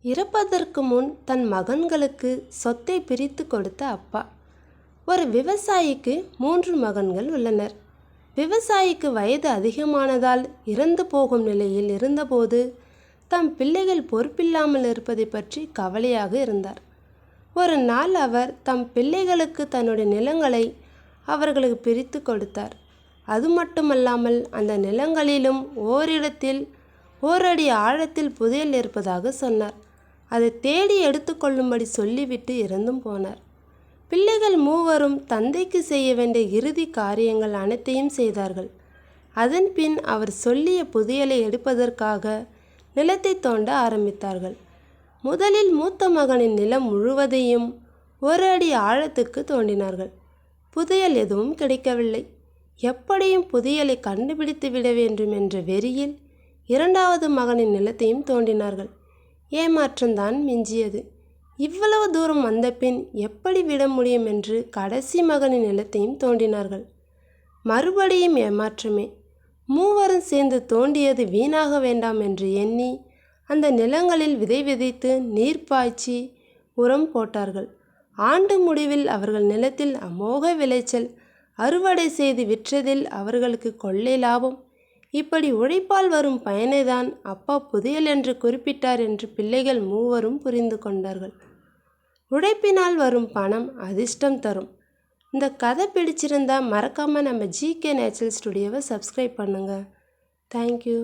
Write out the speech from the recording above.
இறப்பதற்கு முன் தன் மகன்களுக்கு சொத்தை பிரித்து கொடுத்த அப்பா. ஒரு விவசாயிக்கு 3 மகன்கள் உள்ளனர். விவசாயிக்கு வயது அதிகமானதால் இறந்து போகும் நிலையில் இருந்தபோது தம் பிள்ளைகள் பொறுப்பில்லாமல் இருப்பதை பற்றி கவலையாக இருந்தார். ஒரு நாள் அவர் தம் பிள்ளைகளுக்கு தன்னுடைய நிலங்களை அவர்களுக்கு பிரித்து கொடுத்தார். அது மட்டுமல்லாமல் அந்த நிலங்களிலும் ஓரிடத்தில் ஓரடி ஆழத்தில் புதையல் இருப்பதாக சொன்னார். அதை தேடி எடுத்துக்கொள்ளும்படி சொல்லிவிட்டு இறந்தும் போனார். பிள்ளைகள் 3வரும் தந்தைக்கு செய்ய வேண்டிய இறுதி காரியங்கள் அனைத்தையும் செய்தார்கள். அதன் பின் அவர் சொல்லிய புதையலை எடுப்பதற்காக நிலத்தை தோண்ட ஆரம்பித்தார்கள். முதலில் மூத்த மகனின் நிலம் முழுவதையும் 1 அடி ஆழத்துக்கு தோண்டினார்கள். புதையல் எதுவும் கிடைக்கவில்லை. எப்படியும் புதையலை கண்டுபிடித்து விட வேண்டும் என்ற வெறியில் 2வது மகனின் நிலத்தையும் தோண்டினார்கள். ஏமாற்றம்தான் மிஞ்சியது. இவ்வளவு தூரம் வந்த பின் எப்படி விட முடியும் என்று கடைசி மகனின் நிலத்தையும் தோண்டினார்கள். மறுபடியும் ஏமாற்றமே. 3வரும் சேர்ந்து தோண்டியது வீணாக வேண்டாம் என்று எண்ணி அந்த நிலங்களில் விதை விதைத்து நீர் பாய்ச்சி உரம் போட்டார்கள். ஆண்டு முடிவில் அவர்கள் நிலத்தில் அமோக விளைச்சல். அறுவடை செய்து விற்றதில் அவர்களுக்கு கொள்ளை லாபம். இப்படி உழைப்பால் வரும் பயனைதான் அப்பா புதையல் என்று குறிப்பிட்டார் என்று பிள்ளைகள் 3வரும் புரிந்து கொண்டார்கள். உழைப்பினால் வரும் பணம் அதிர்ஷ்டம் தரும். இந்த கதை பிடிச்சிருந்தா மறக்காமல் நம்ம ஜிகே நேச்சுரல் ஸ்டுடியோவை சப்ஸ்கிரைப் பண்ணுங்கள். தேங்க்யூ.